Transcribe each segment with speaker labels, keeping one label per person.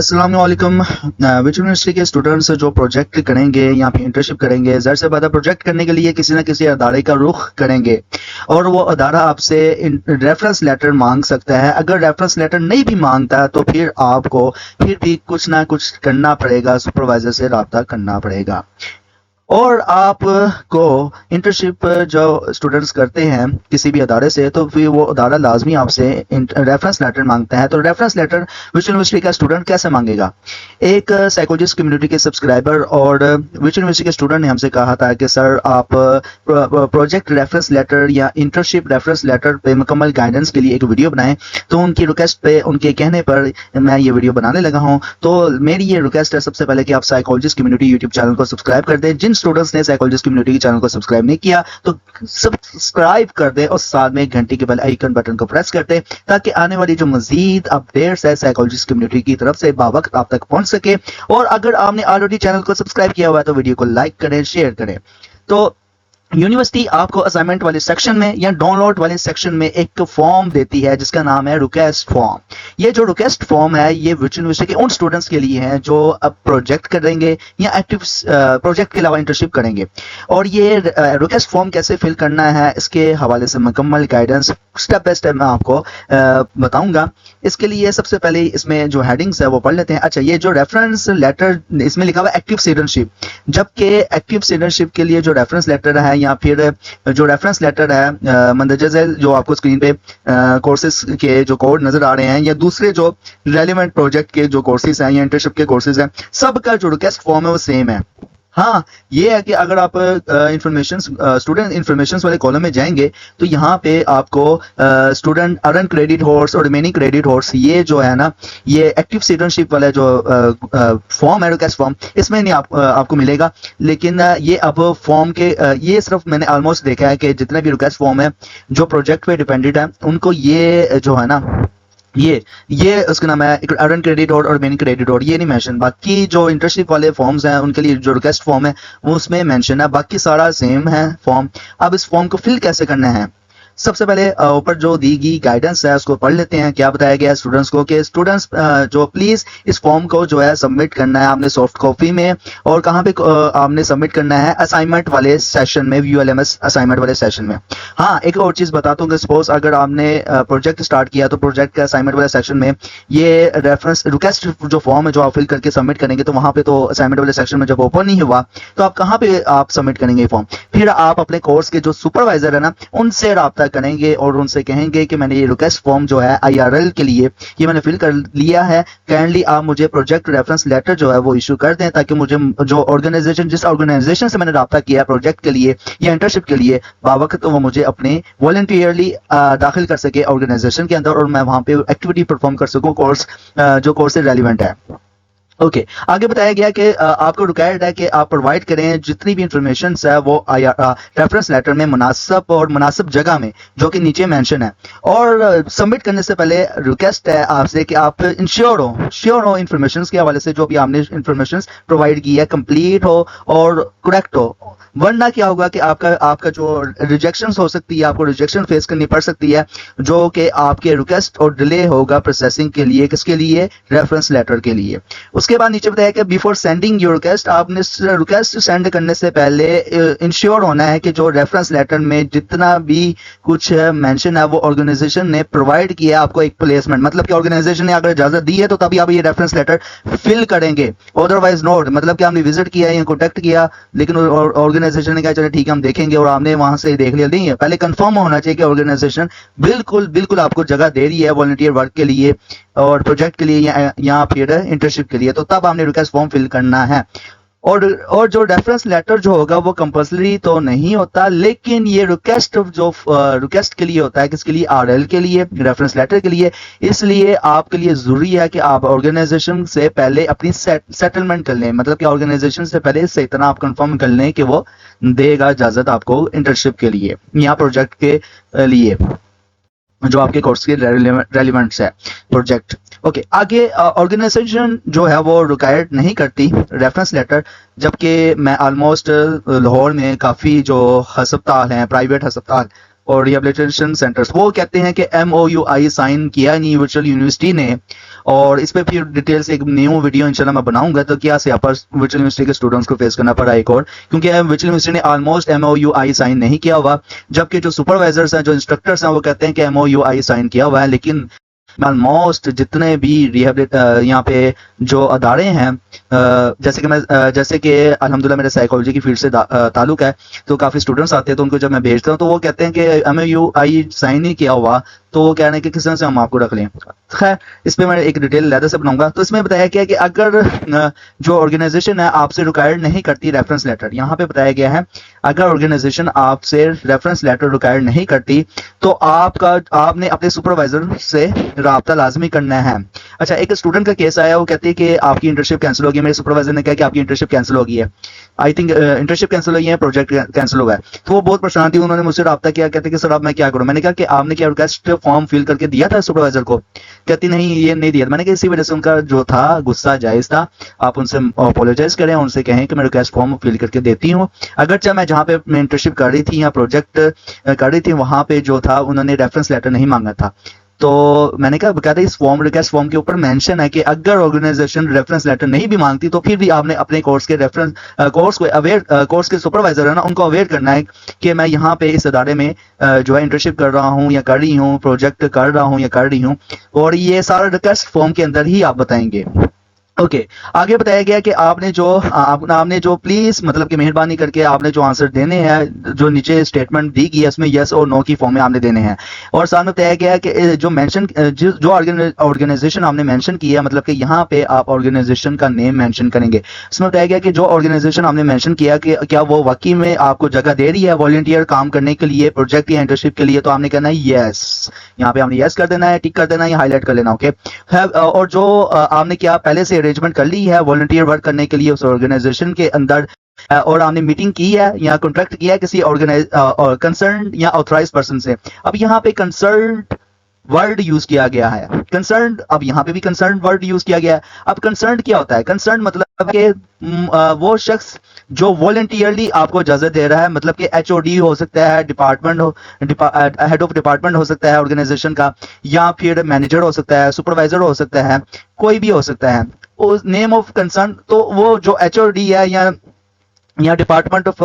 Speaker 1: अस्सलाम वालेकुम। Which university के स्टूडेंट्स जो प्रोजेक्ट करेंगे या फिर इंटर्नशिप करेंगे, ज़ाहिर सी बात है प्रोजेक्ट करने के लिए किसी ना किसी अदारे का रुख करेंगे और वो अदारा आपसे रेफरेंस लेटर मांग सकता है। अगर रेफरेंस लेटर नहीं भी मांगता तो फिर आपको फिर भी कुछ ना कुछ करना पड़ेगा, सुपरवाइजर से रब्ता करना पड़ेगा। और आपको इंटर्नशिप जो स्टूडेंट्स करते हैं किसी भी अदारे से, तो फिर वो अदारा लाजमी आपसे रेफरेंस लेटर मांगता है। तो रेफरेंस लेटर विच यूनिवर्सिटी का स्टूडेंट कैसे मांगेगा? एक साइकोलॉजिस्ट कम्युनिटी के सब्सक्राइबर और विच यूनिवर्सिटी के स्टूडेंट ने हमसे कहा था कि सर आप प्रोजेक्ट रेफरेंस लेटर या इंटर्नशिप रेफरेंस लेटर पे मुकम्मल गाइडेंस के लिए एक वीडियो बनाएं। तो उनकी रिक्वेस्ट पे, उनके कहने पर मैं ये वीडियो बनाने लगा हूँ। तो मेरी ये रिक्वेस्ट है सबसे पहले कि आप साइकोलॉजिस्ट कम्युनिटी यूट्यूब चैनल को सब्सक्राइब कर दें। जिन स्टूडेंट्स ने साइकोलॉजिस्ट कम्युनिटी के चैनल को सब्सक्राइब नहीं किया तो सब्सक्राइब कर दें और साथ में घंटी के बेल आइकन बटन को प्रेस कर दें ताकि आने वाली जो मजीद अपडेट्स है साइकोलॉजिस्ट कम्युनिटी की तरफ से बावक्त आप तक पहुंच सके। और अगर आपने ऑलरेडी चैनल को सब्सक्राइब किया हुआ है तो वीडियो को लाइक करें, शेयर करें। तो यूनिवर्सिटी आपको असाइनमेंट वाले सेक्शन में या डाउनलोड वाले सेक्शन में एक फॉर्म देती है जिसका नाम है रिक्वेस्ट फॉर्म। ये जो रिक्वेस्ट फॉर्म है ये विच यूनिवर्सिटी के उन स्टूडेंट्स के लिए है जो अब प्रोजेक्ट करेंगे या एक्टिव प्रोजेक्ट के अलावा इंटर्नशिप करेंगे। और ये रिक्वेस्ट फॉर्म कैसे फिल करना है इसके हवाले से मुकम्मल गाइडेंस स्टेप बाय स्टेप मैं आपको बताऊंगा। इसके लिए सबसे पहले इसमें जो हेडिंग्स है वो पढ़ लेते हैं। अच्छा, ये जो रेफरेंस लेटर इसमें लिखा हुआ है एक्टिव सिटीजनशिप, जबकि एक्टिव सिटीजनशिप के लिए जो रेफरेंस लेटर है या फिर जो रेफरेंस लेटर है मंदरजा झैल जो आपको स्क्रीन पे कोर्सेज के जो कोड नजर आ रहे हैं या दूसरे जो रेलिवेंट प्रोजेक्ट के जो कोर्सेज हैं या इंटर्नशिप के कोर्सेज हैं, सबका जो रिक्वेस्ट फॉर्म है वो सेम है। हाँ, ये है कि अगर आप इंफॉर्मेशन स्टूडेंट इंफॉर्मेशन वाले कॉलम में जाएंगे तो यहाँ पे आपको स्टूडेंट अर्न क्रेडिट होर्स और रिमेनिंग क्रेडिट होर्स, ये जो है ना ये एक्टिव सिटीजनशिप वाला जो फॉर्म है रिक्वेस्ट फॉर्म, इसमें नहीं आपको मिलेगा। लेकिन ये अब फॉर्म के ये सिर्फ मैंने ऑलमोस्ट देखा है कि जितने भी रिक्वेस्ट फॉर्म है जो प्रोजेक्ट पे डिपेंडेंट है उनको ये जो है ना ये उसका नाम है अर्न क्रेडिट और रिमेनिंग क्रेडिट और ये नहीं मेंशन। बाकी जो इंटर्नशिप वाले फॉर्म्स हैं उनके लिए जो रिक्वेस्ट फॉर्म है वो उसमें मेंशन है, बाकी सारा सेम है फॉर्म। अब इस फॉर्म को फिल कैसे करना है? सबसे पहले ऊपर जो दी गई गाइडेंस है उसको पढ़ लेते हैं। क्या बताया गया है स्टूडेंट्स को कि स्टूडेंट्स जो प्लीज इस फॉर्म को जो है सबमिट करना है आपने सॉफ्ट कॉपी में, और कहाँ पे आपने सबमिट करना है असाइनमेंट वाले सेशन में, यूएलएमएस असाइनमेंट वाले सेशन में। हाँ, एक और चीज बताता हूँ कि सपोज अगर आपने प्रोजेक्ट स्टार्ट किया तो प्रोजेक्ट के असाइनमेंट वाले सेक्शन में ये रेफरेंस रिक्वेस्ट जो फॉर्म है जो आप फिल करके सबमिट करेंगे तो वहां पे तो असाइनमेंट वाले सेक्शन में जब ओपन नहीं हुआ तो आप कहाँ पे आप सबमिट करेंगे फॉर्म? फिर आप अपने कोर्स के जो सुपरवाइजर है ना उनसे रब्ता करेंगे और उनसे कहेंगे कि मैंने ये रिक्वेस्ट फॉर्म जो है आईआरएल के लिए ये मैंने फिल कर लिया है, काइंडली आप मुझे प्रोजेक्ट रेफरेंस लेटर जो है वो इशू कर दें ताकि मुझे जो ऑर्गेनाइजेशन जिस ऑर्गेनाइजेशन से मैंने रब्ता किया प्रोजेक्ट के लिए या इंटर्नशिप के लिए बावक्त तो वो मुझे अपने वॉलंटियरली दाखिल कर सके ऑर्गेनाइजेशन के अंदर और मैं वहां पे एक्टिविटी परफॉर्म कर सकूं कोर्स जो कोर्स से रेलिवेंट है। ओके, आगे बताया गया कि आपको रिक्वायर्ड है कि आप प्रोवाइड करें जितनी भी इंफॉर्मेशन है वो रेफरेंस लेटर में मुनासिब और मुनासिब जगह में जो कि नीचे मेंशन है। और सबमिट करने से पहले रिक्वेस्ट है आपसे कि आप श्योर हो इंफॉर्मेशन के हवाले से जो भी आपने इंफॉर्मेशन प्रोवाइड की है कंप्लीट हो और करेक्ट हो, वरना क्या होगा कि आपका जो रिजेक्शन हो सकती है, आपको रिजेक्शन फेस करनी पड़ सकती है जो कि आपके रिक्वेस्ट और डिले होगा प्रोसेसिंग के लिए। किसके लिए? रेफरेंस लेटर के लिए। उसके बाद नीचे बताया कि बिफोर सेंडिंग योर रिक्वेस्ट, आपने रिक्वेस्ट सेंड करने से पहले इंश्योर होना है कि जो रेफरेंस लेटर में जितना भी कुछ मेंशन है वो ऑर्गेनाइजेशन ने प्रोवाइड किया है आपको एक प्लेसमेंट, मतलब कि ऑर्गेनाइजेशन ने अगर इजाजत दी है तो तभी आप ये रेफरेंस लेटर फिल करेंगे, अदरवाइज नोट। मतलब कि आपने विजिट किया या कॉन्टेक्ट किया लेकिन ऑर्गेनाइजेशन ने कहा चलो ठीक है हम देखेंगे और आपने वहां से देख लिया, नहीं है। पहले कंफर्म होना चाहिए कि ऑर्गेनाइजेशन बिल्कुल आपको जगह दे रही है वॉलंटियर वर्क के लिए और प्रोजेक्ट के लिए या फिर इंटर्नशिप के लिए, तो तब आपने रिक्वेस्ट फॉर्म फिल करना है। और जो रेफरेंस लेटर जो होगा वो कंपल्सरी तो नहीं होता, लेकिन ये रिक्वेस्ट जो रिक्वेस्ट के लिए होता है, किसके लिए? आरएल के लिए, रेफरेंस लेटर के लिए। इसलिए आपके लिए जरूरी है कि आप ऑर्गेनाइजेशन से पहले अपनी सेटलमेंट कर लें, मतलब कि ऑर्गेनाइजेशन से पहले से इतना आप कंफर्म कर लें कि वो देगा इजाजत आपको इंटर्नशिप के लिए या प्रोजेक्ट के लिए जो आपके कोर्स के रेलिवेंट्स है प्रोजेक्ट। ओके, आगे ऑर्गेनाइजेशन जो है वो रिक्वायर्ड नहीं करती रेफरेंस लेटर, जबकि मैं ऑलमोस्ट लाहौर में काफ़ी जो हस्पताल हैं, प्राइवेट हस्पताल और रिहेबिलिटेशन सेंटर्स, वो कहते हैं कि MOUI साइन किया नहीं वर्चुअल यूनिवर्सिटी ने और इस पे फिर डिटेल से एक न्यू वीडियो इंशाल्लाह मैं बनाऊंगा तो क्या से पर वर्चुअल यूनिवर्सिटी के स्टूडेंट्स को फेस करना पड़ा एक और, क्योंकि वर्चुअल यूनिवर्सिटी ने ऑलमोस्ट MOUI साइन नहीं किया हुआ, जबकि जो सुपरवाइजर्स हैं, जो इंस्ट्रक्टर्स हैं, वो कहते हैं कि MOUI साइन किया हुआ है। लेकिन ऑलमोस्ट जितने भी यहाँ पे जो अदारे हैं, जैसे कि अल्हम्दुलिल्लाह मेरे साइकोलॉजी की फील्ड से ताल्लुक है, तो काफ़ी स्टूडेंट्स आते हैं, तो उनको जब मैं भेजता हूँ तो वो कहते हैं कि MOUI साइन नहीं किया हुआ, तो वो कह रहे हैं कि किस तरह से हम आपको रख लें। खैर इस पर मैं एक डिटेल लहदा से बनाऊंगा। तो इसमें बताया गया कि अगर जो ऑर्गेनाइजेशन है आपसे रिक्वायर्ड नहीं करती रेफरेंस लेटर, यहाँ पे बताया गया है अगर ऑर्गेनाइजेशन आपसे रेफरेंस लेटर रिक्वायर्ड नहीं करती तो आपने अपने सुपरवाइजर से राब्ता लाजमी करना है। अच्छा, एक स्टूडेंट का केस आया, वो कहते हैं कि आपकी इंटर्नशिप कैंसिल हो गई, मेरे सुपरवाइजर ने कहा कि आपकी इंटर्नशिप कैंसिल हो गई है, आई थिंक इंटर्नशिप कैंसिल हुई है, प्रोजेक्ट कैंसिल हुआ है। तो वो बहुत परेशान थी, उन्होंने मुझसे राब्ता किया, कहते कि सर अब मैं क्या करूं। मैंने कहा कि आपने क्या रिक्वेस्ट फॉर्म फिल करके दिया था सुपरवाइजर को? कहती नहीं, ये नहीं दिया। मैंने कहा इसी वजह से उनका जो था गुस्सा जायज था, आप उनसे अपोलोजाइज करें, उनसे कहें कि मैं रिक्वेस्ट फॉर्म फिल करके देती हूँ। अगरचे मैं जहाँ पे मैं इंटर्नशिप कर रही थी या प्रोजेक्ट कर रही थी वहां पे जो था उन्होंने रेफरेंस लेटर नहीं मांगा था। तो मैंने कहा बकायदा इस रिक्वेस्ट फॉर्म के ऊपर मेंशन है कि अगर ऑर्गेनाइजेशन रेफरेंस लेटर नहीं भी मांगती तो फिर भी आपने अपने कोर्स के कोर्स के सुपरवाइजर है ना, उनको अवेयर करना है कि मैं यहाँ पे इस अदारे में जो है इंटर्नशिप कर रहा हूँ या कर रही हूँ, प्रोजेक्ट कर रहा हूँ या कर रही हूँ, और ये सारा रिक्वेस्ट फॉर्म के अंदर ही आप बताएंगे। ओके, आगे बताया गया कि आपने जो प्लीज मतलब कि मेहरबानी करके आपने जो आंसर देने हैं, जो नीचे स्टेटमेंट दी गई है उसमें यस और नो की फॉर्म में आपने देने हैं। और साथ में बताया गया है कि जो ऑर्गेनाइजेशन आपने मेंशन की है, मतलब कि यहाँ पे आप ऑर्गेनाइजेशन का नेम मेंशन करेंगे। उसमें बताया गया कि जो ऑर्गेनाइजेशन आपने मेंशन किया कि क्या वो वाकई में आपको जगह दे रही है वॉलंटियर काम करने के लिए, प्रोजेक्ट या इंटर्नशिप के लिए, तो आपने कहना है यस, यहाँ पे आपने यस कर देना है, टिक कर देना है या हाईलाइट कर लेना। ओके, और जो आपने क्या पहले से अरेंजमेंट कर ली है वॉलंटियर वर्क करने के लिए उस ऑर्गेनाइजेशन के अंदर, और आपने मीटिंग की है या कॉन्ट्रैक्ट किया है किसी कंसर्न या ऑथराइज्ड पर्सन से। अब यहाँ पे कंसर्न वर्ड यूज किया गया है, कंसर्न, अब यहाँ पे भी कंसर्न वर्ड यूज किया गया है। अब कंसर्न क्या होता है? कंसर्न मतलब कि वो शख्स जो वॉलंटियरली आपको इजाजत दे रहा है, मतलब कि HOD हो सकता है, हेड ऑफ डिपार्टमेंट हो सकता है ऑर्गेनाइजेशन का, या फिर मैनेजर हो सकता है, सुपरवाइजर हो सकता है, कोई भी हो सकता है। उस नेम ऑफ कंसर्न, तो वो जो HOD है या डिपार्टमेंट ऑफ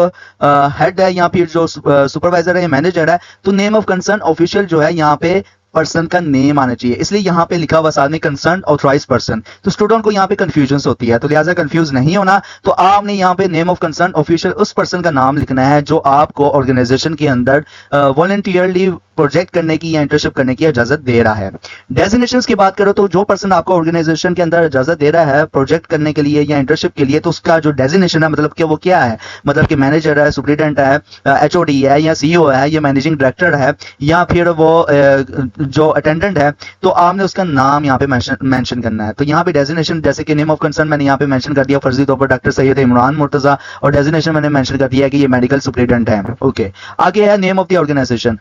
Speaker 1: हेड है या फिर जो सुपरवाइजर है या मैनेजर है, तो नेम ऑफ कंसर्न ऑफिशियल जो है यहाँ पे पर्सन का नेम आना चाहिए, इसलिए यहाँ पे लिखा हुआ साथ में कंसर्न ऑथराइज पर्सन। तो स्टूडेंट को यहाँ पे कंफ्यूजन होती है, तो लिहाजा कंफ्यूज नहीं होना, तो आपने यहाँ पे नेम ऑफ कंसर्न ऑफिशियल उस पर्सन का नाम लिखना है जो आपको ऑर्गेनाइजेशन के अंदर वॉलंटियरली प्रोजेक्ट करने की या इंटर्नशिप करने की इजाजत दे रहा है। डेजिग्नेशंस की बात करो तो जो पर्सन आपको ऑर्गेनाइजेशन के अंदर इजाजत दे रहा है प्रोजेक्ट करने के लिए या इंटर्नशिप के लिए, तो उसका जो डेजिग्नेशन है मतलब कि वो क्या है, मतलब कि मैनेजर है, सुपरिटेंडेंट है, HOD है या CEO है या मैनेजिंग डायरेक्टर है या फिर वो जो अटेंडेंट है, तो आपने उसका नाम यहाँ पे मेंशन करना है। तो यहाँ पे डेजिग्नेशन, जैसे कि नेम ऑफ कंसर्न मैंने यहाँ पे मेंशन कर दिया फर्जी तौर पर डॉक्टर सैयद इमरान मुर्तजा, और डेजिग्नेशन मैंने मेंशन कर दिया कि ये मेडिकल सुपरिटेंडेंट है। ओके, आगे है नेम ऑफ द ऑर्गेनाइजेशन,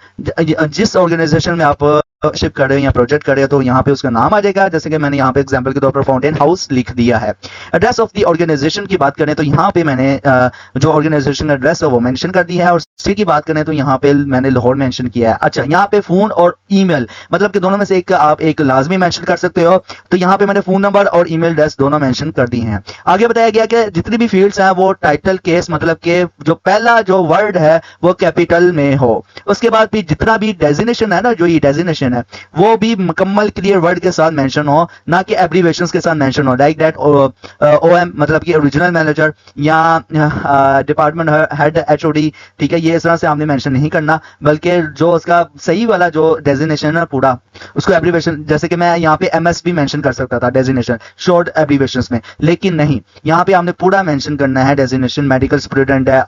Speaker 1: जिस ऑर्गेनाइजेशन में आप शिप कर रहे हैं या प्रोजेक्ट कर रहे हैं तो यहाँ पे उसका नाम आ जाएगा, जैसे कि मैंने यहाँ पे एग्जांपल के तौर पर फाउंटेन हाउस लिख दिया है। एड्रेस ऑफ द ऑर्गेनाइजेशन की बात करें तो यहाँ पे मैंने जो ऑर्गेनाइजेशन एड्रेस है वो मेंशन कर दिया है, और सिटी की बात करें तो यहाँ पे मैंने लाहौर मेंशन किया है। अच्छा, यहाँ पे फोन और ईमेल, मतलब कि दोनों में से एक आप एक लाजमी मेंशन कर सकते हो, तो यहाँ पे मैंने फोन नंबर और ईमेल एड्रेस दोनों मेंशन कर दी हैं। आगे बताया गया कि जितनी भी फील्ड्स हैं वो टाइटल केस, मतलब कि जो पहला जो वर्ड है वो कैपिटल में हो, उसके बाद भी जितना भी डेजिग्नेशन है ना, जो ये डेजिग्नेशन है वो भी मुकम्मल क्लियर वर्ड के साथ मेंशन हो, ना कि एब्रीवेशंस के साथ मेंशन हो, लाइक दैट OM मतलब कि ओरिजिनल मैनेजर या डिपार्टमेंट हेड HOD, ठीक है, ये इस तरह से आपने मेंशन नहीं करना, बल्कि जो उसका सही वाला जो डेजिग्नेशन है पूरा उसको एब्रीवेशन, जैसे कि मैं यहाँ पे MS भी मेंशन कर सकता था डेजिग्नेशन शॉर्ट एब्रीवेशंस में, लेकिन नहीं, यहाँ पे आपने पूरा मेंशन करना है डेजिग्नेशन, मेडिकल सुपरिटेंडेंट है,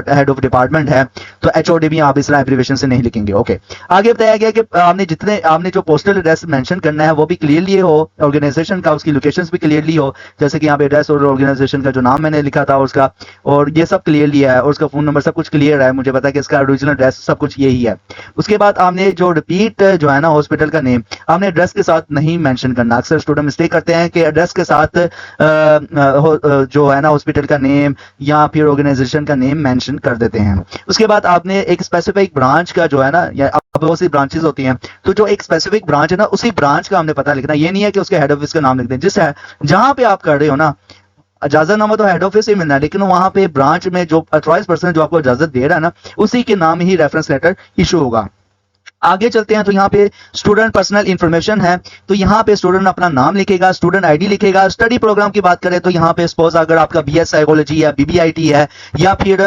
Speaker 1: हेड ऑफ डिपार्टमेंट है, तो HOD भी आप इस तरह एब्रीवेशन से नहीं लिखेंगे। ओके, आगे बताया गया कि आपने जो पोस्टल एड्रेस मेंशन करना है वो भी क्लियरली हो, ऑर्गेनाइजेशन का उसकी लोकेशंस भी क्लियरली हो, जैसे कि यहाँ पे एड्रेस और ऑर्गेनाइजेशन का जो नाम मैंने लिखा था उसका, और ये सब क्लियरली है, और उसका फोन नंबर सब कुछ क्लियर है, मुझे पता है कि इसका ओरिजिनल एड्रेस सब कुछ यही है। उसके बाद आपने जो रिपीट जो है ना हॉस्पिटल का नेम आपने एड्रेस के साथ नहीं मेंशन करना। अक्सर स्टूडेंट मिस्टेक करते हैं कि एड्रेस के साथ जो है ना हॉस्पिटल का नेम या फिर ऑर्गेनाइजेशन का नेम मेंशन कर देते हैं। उसके बाद आपने एक स्पेसिफिक ब्रांच का जो है ना अब बहुत सी ब्रांचेस होती हैं, तो जो एक स्पेसिफिक ब्रांच है ना, उसी ब्रांच का हमने पता लिखना। ये नहीं है कि उसके हेड ऑफिस का नाम लिख दें। जिस है जहां पे आप कर रहे हो ना, इजाजतनामा तो हेड ऑफिस ही मिलना है, लेकिन वहां पे ब्रांच में जो अथॉराइज्ड पर्सन जो आपको इजाजत दे रहा है ना, उसी के नाम ही रेफरेंस लेटर इशू होगा। आगे चलते हैं तो यहाँ पे स्टूडेंट पर्सनल इंफॉर्मेशन है, तो यहाँ पे स्टूडेंट अपना नाम लिखेगा, स्टूडेंट आईडी लिखेगा। स्टडी प्रोग्राम की बात करें तो यहाँ पे सपोज अगर आपका बीएस साइकोलॉजी है, बीबीआईटी है, या फिर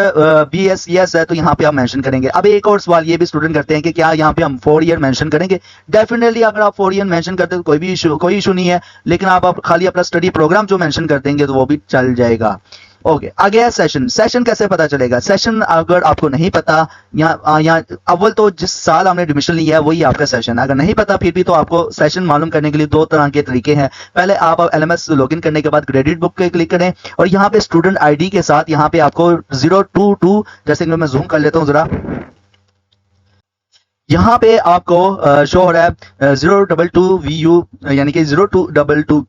Speaker 1: बीएससीएस है, तो यहाँ पे आप मेंशन करेंगे। अब एक और सवाल ये भी स्टूडेंट करते हैं कि क्या यहाँ पे हम 4 ईयर मेंशन करेंगे। डेफिनेटली अगर आप 4 ईयर मेंशन करते हैं तो कोई इशू नहीं है, लेकिन आप खाली अपना स्टडी प्रोग्राम जो मेंशन कर देंगे तो वो भी चल जाएगा। ओके, आगे है सेशन। सेशन कैसे पता चलेगा? सेशन अगर आपको नहीं पता, यहाँ अव्वल तो जिस साल हमने एडमिशन लिया है वही आपका सेशन है। अगर नहीं पता फिर भी तो आपको सेशन मालूम करने के लिए 2 तरह के तरीके हैं। पहले आप एलएमएस लॉगिन करने के बाद क्रेडिट बुक पे क्लिक करें, और यहाँ पे स्टूडेंट आईडी के साथ यहाँ पे आपको 022, जैसे कि मैं जूम कर लेता हूँ जरा, यहाँ पे आपको शो हो रहा है 022 VU, यानी कि 0222,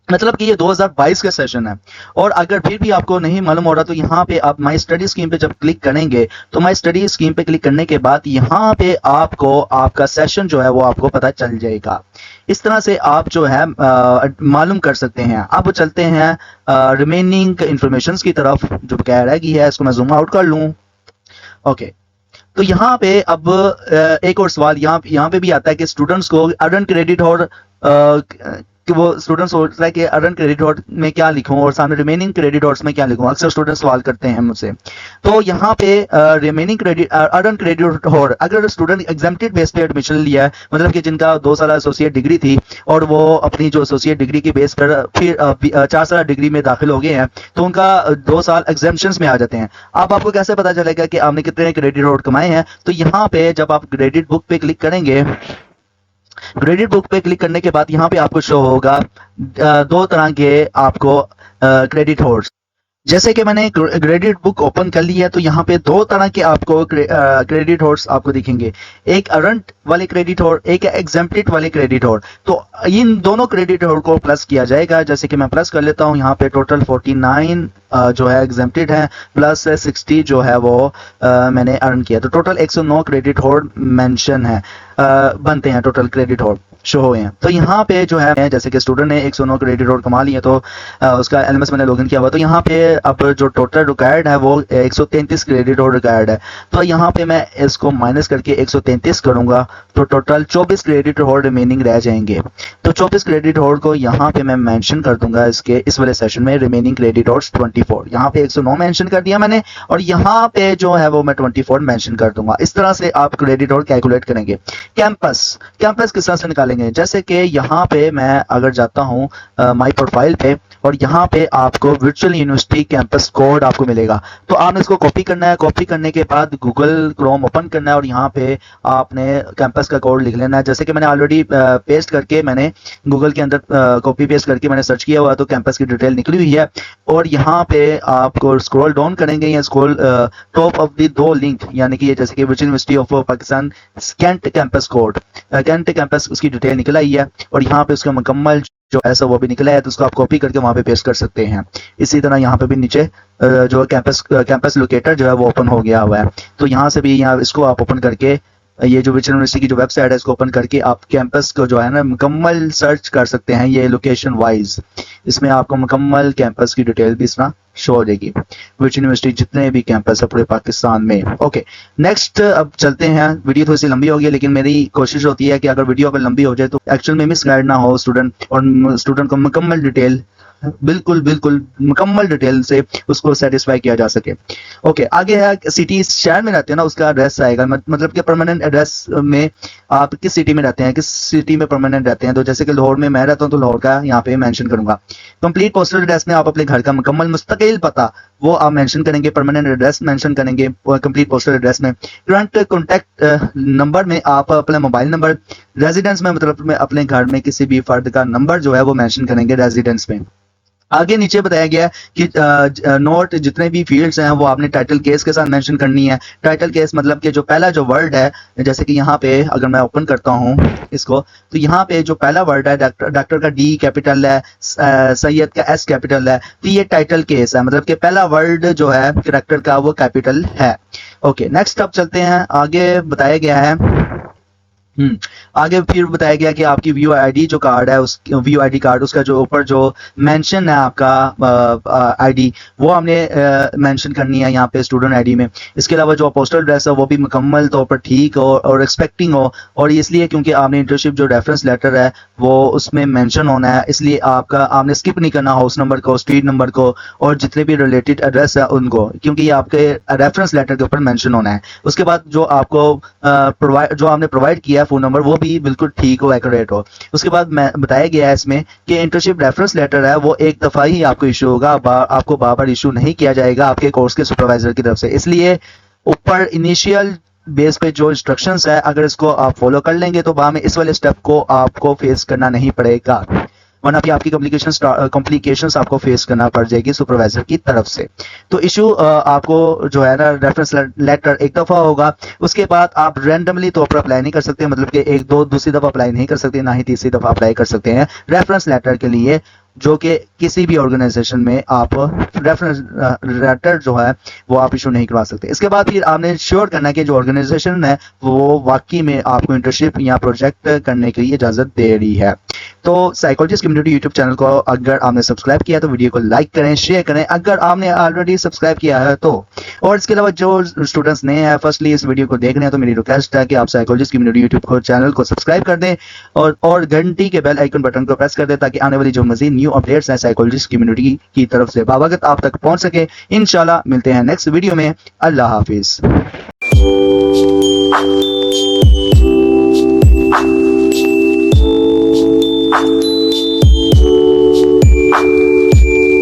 Speaker 1: मतलब कि ये 2022 का सेशन है। और अगर फिर भी आपको नहीं मालूम हो रहा तो यहाँ पे आप माई स्टडी स्कीम पे जब क्लिक करेंगे, तो माई स्टडी स्कीम पे क्लिक करने के बाद यहाँ पे आपको आपका सेशन जो है वो आपको पता चल जाएगा। इस तरह से आप जो है मालूम कर सकते हैं। अब चलते हैं रिमेनिंग इंफॉर्मेशन की तरफ जो कह रहा है कि है, इसको मैं जूम आउट कर लूँ। ओके, तो यहाँ पे अब एक और सवाल यहाँ पे भी आता है कि स्टूडेंट्स को अर्न क्रेडिट और कि वो स्टूडेंट्स सोच रहा है कि अर्न क्रेडिट हॉर्स में क्या लिखूं और सामने रिमेनिंग क्रेडिट हॉर्स में क्या लिखूं। अक्सर स्टूडेंट सवाल करते हैं मुझसे। तो यहाँ पे remaining credit earn credit horse, अगर स्टूडेंट एग्जाम्प्टेड बेस पे एडमिशन लिया है, मतलब कि जिनका 2 साल एसोसिएट डिग्री थी और वो अपनी जो एसोसिएट डिग्री की बेस पर फिर 4 साल डिग्री में दाखिल हो गए हैं, तो उनका 2 साल एग्जाम्पशंस में आ जाते हैं। अब आपको कैसे पता चलेगा कि आपने कितने क्रेडिट हॉर्स कमाए हैं? तो यहाँ पे जब आप क्रेडिट बुक पे क्लिक करेंगे, क्रेडिट बुक पे क्लिक करने के बाद यहाँ पे आपको शो होगा 2 तरह के आपको क्रेडिट हॉर्स। जैसे कि मैंने क्रेडिट बुक ओपन कर ली है, तो यहाँ पे 2 तरह के आपको क्रेडिट हॉर्स आपको दिखेंगे, एक अर्नड वाले क्रेडिट हॉर्स, एक एग्जेम्प्टेड वाले क्रेडिट हॉर्स। तो इन दोनों क्रेडिट हॉर्स को प्लस किया जाएगा। जैसे कि मैं प्लस कर लेता हूँ, यहाँ पे टोटल 49 जो है एग्जेम्प्टेड है, प्लस 60 जो है वो मैंने अर्न किया, तो टोटल 109 क्रेडिट हॉर्स मेंशन है, बनते हैं टोटल क्रेडिट हॉर्स शो हुए हैं। तो यहाँ पे जो है, जैसे कि स्टूडेंट ने 109 क्रेडिट हॉर्स कमा लिए, तो उसका एलएमएस मैंने लॉगिन किया हुआ, तो यहाँ पे अब जो टोटल रिक्वायर्ड है वो 133 क्रेडिट हॉर्स रिक्वायर्ड है। तो यहाँ पे मैं इसको माइनस करके 133 करूंगा, तो टोटल 24 क्रेडिट हॉर्स रिमेनिंग रह जाएंगे। तो 24 क्रेडिट हॉर्स को यहाँ पे मैं मेंशन कर दूंगा इसके इस वाले सेशन में, रिमेनिंग क्रेडिट हॉर्स 24। यहाँ पे 109 मेंशन कर दिया मैंने, और यहाँ पे जो है वो मैं 24 मेंशन कर दूंगा। इस तरह से आप क्रेडिट हॉर्स कैलकुलेट करेंगे। कैंपस किस तरह से निकालेंगे? जैसे कि यहाँ पे मैं अगर जाता हूँ माई प्रोफाइल पे, और यहाँ पे आपको वर्चुअल यूनिवर्सिटी कैंपस कोड आपको मिलेगा, तो आपने इसको कॉपी करना है। कॉपी करने के बाद गूगल क्रोम ओपन करना है, और यहाँ पे आपने कैंपस का कोड लिख लेना है। जैसे कि मैंने ऑलरेडी पेस्ट करके, मैंने गूगल के अंदर कॉपी पेस्ट करके मैंने सर्च किया हुआ, तो कैंपस की डिटेल निकली हुई है। और यहाँ पे आपको स्क्रॉल डाउन करेंगे, या scroll top of the 2 link, यानी कि ये जैसे कि Virtual University of Pakistan cantt campus code, cantt campus उसकी डिटेल निकल आई है, और यहाँ पे उसका मुकम्मल जो ऐसा वो भी निकला है, तो उसको आप कॉपी करके वहां पे पेस्ट कर सकते हैं। इसी तरह यहाँ पे भी नीचे जो कैंपस लोकेटर जो है वो ओपन हो गया हुआ है, तो यहाँ से भी यहाँ इसको आप ओपन करके, ये जो वर्चुअल यूनिवर्सिटी की जो वेबसाइट है, इसको ओपन करके आप कैंपस को जो है ना मुकम्मल सर्च कर सकते हैं, ये लोकेशन वाइज। इसमें आपको मुकम्मल कैंपस की डिटेल भी इसमें शो हो जाएगी, वर्चुअल यूनिवर्सिटी जितने भी कैंपस है पूरे पाकिस्तान में। ओके, नेक्स्ट अब चलते हैं। वीडियो थोड़ी सी लंबी होगी, लेकिन मेरी कोशिश होती है कि अगर वीडियो अगर लंबी हो जाए तो एक्चुअल में मिसगाइड ना हो स्टूडेंट, और स्टूडेंट को मुकम्मल डिटेल, बिल्कुल मुकम्मल डिटेल से उसको सेटिस्फाई किया जा सके। ओके, आगे है सिटी, शहर में रहते हैं ना, उसका एड्रेस आएगा, मतलब कि परमानेंट एड्रेस में आप किस सिटी में रहते हैं, किस सिटी में परमानेंट रहते हैं। तो जैसे कि लाहौर में मैं रहता हूँ, तो लाहौर का यहाँ पे मेंशन करूंगा। कंप्लीट पोस्टल एड्रेस में आप अपने घर का मुकम्मल मुस्तकिल पता वो आप मेंशन करेंगे, परमानेंट एड्रेस मेंशन करेंगे कंप्लीट पोस्टल एड्रेस में। करंट कॉन्टैक्ट नंबर में आप अपना मोबाइल नंबर, रेजिडेंस में मतलब में अपने घर में किसी भी फर्द का नंबर जो है वो मेंशन करेंगे रेजिडेंस में। आगे नीचे बताया गया है कि नोट जितने भी फील्ड्स हैं वो आपने टाइटल केस के साथ मेंशन करनी है। टाइटल केस मतलब कि जो पहला जो वर्ड है, जैसे कि यहाँ पे अगर मैं ओपन करता हूँ इसको, तो यहाँ पे जो पहला वर्ड है डॉक्टर का डी कैपिटल है, सैयद का एस कैपिटल है, तो ये टाइटल केस है, मतलब कि पहला वर्ड जो है कैरेक्टर का वो कैपिटल है। ओके, नेक्स्ट अब चलते हैं, आगे बताया गया है आगे फिर बताया गया कि आपकी व्यू आईडी जो कार्ड है, उस व्यू आईडी कार्ड उसका जो ऊपर जो मेंशन है आपका आईडी, वो हमने मेंशन करनी है यहाँ पे स्टूडेंट आईडी में। इसके अलावा जो पोस्टल एड्रेस है वो भी मुकम्मल तौर पर ठीक हो और एक्सपेक्टिंग हो, और इसलिए क्योंकि आपने इंटर्नशिप जो रेफरेंस लेटर है वो उसमें मेंशन होना है, इसलिए आपने स्किप नहीं करना हाउस नंबर को, स्ट्रीट नंबर को और जितने भी रिलेटेड एड्रेस है उनको, क्योंकि ये आपके रेफरेंस लेटर के ऊपर मेंशन होना है। उसके बाद जो आपको जो आपने प्रोवाइड किया फोन नंबर वो भी बिल्कुल ठीक हो, एक्यूरेट हो। उसके बाद मैं बताया गया है इसमें कि इंटर्नशिप रेफरेंस लेटर है वो एक दफा ही आपको इशू होगा, आपको बार बार इशू नहीं किया जाएगा आपके कोर्स के सुपरवाइजर की तरफ से। इसलिए ऊपर इनिशियल बेस पे जो इंस्ट्रक्शंस है अगर इसको आप फॉलो कर लेंगे तो बाद में इस वाले स्टेप को आपको फेस करना नहीं पड़ेगा, वरना भी आपकी कॉम्प्लिकेशंस आपको फेस करना पड़ जाएगी सुपरवाइजर की तरफ से। तो इशू आपको जो है ना रेफरेंस लेटर एक दफा होगा, उसके बाद आप रैंडमली तौर पर अप्लाई नहीं कर सकते, मतलब कि एक दो दूसरी दफा अप्लाई नहीं कर सकते, ना ही तीसरी दफा अप्लाई कर सकते हैं रेफरेंस लेटर के लिए, जो कि किसी भी ऑर्गेनाइजेशन में आप रेफरेंस लेटर जो है वो आप इशू नहीं करवा सकते। इसके बाद फिर आपने श्योर करना कि जो ऑर्गेनाइजेशन है वो वाकई में आपको इंटर्नशिप या प्रोजेक्ट करने की इजाजत दे रही है। तो साइकोलॉजिस्ट कम्युनिटी यूट्यूब चैनल को अगर आपने सब्सक्राइब किया तो वीडियो को लाइक करें, शेयर करें अगर आपने ऑलरेडी सब्सक्राइब किया है तो। और इसके अलावा जो स्टूडेंट्स नए हैं फर्स्टली इस वीडियो को देख रहे हैं तो मेरी रिक्वेस्ट है कि आप साइकोलॉजिस्ट कम्युनिटी यूट्यूब चैनल को सब्सक्राइब कर दें और घंटी के बेल आइकन बटन को प्रेस कर दें ताकि आने वाली जो मजीद न्यू अपडेट्स हैं साइकोलॉजिस्ट कम्युनिटी की तरफ से बावगत आप तक पहुंच सके। इंशाल्लाह मिलते हैं नेक्स्ट वीडियो में। अल्लाह हाफिज।
Speaker 2: you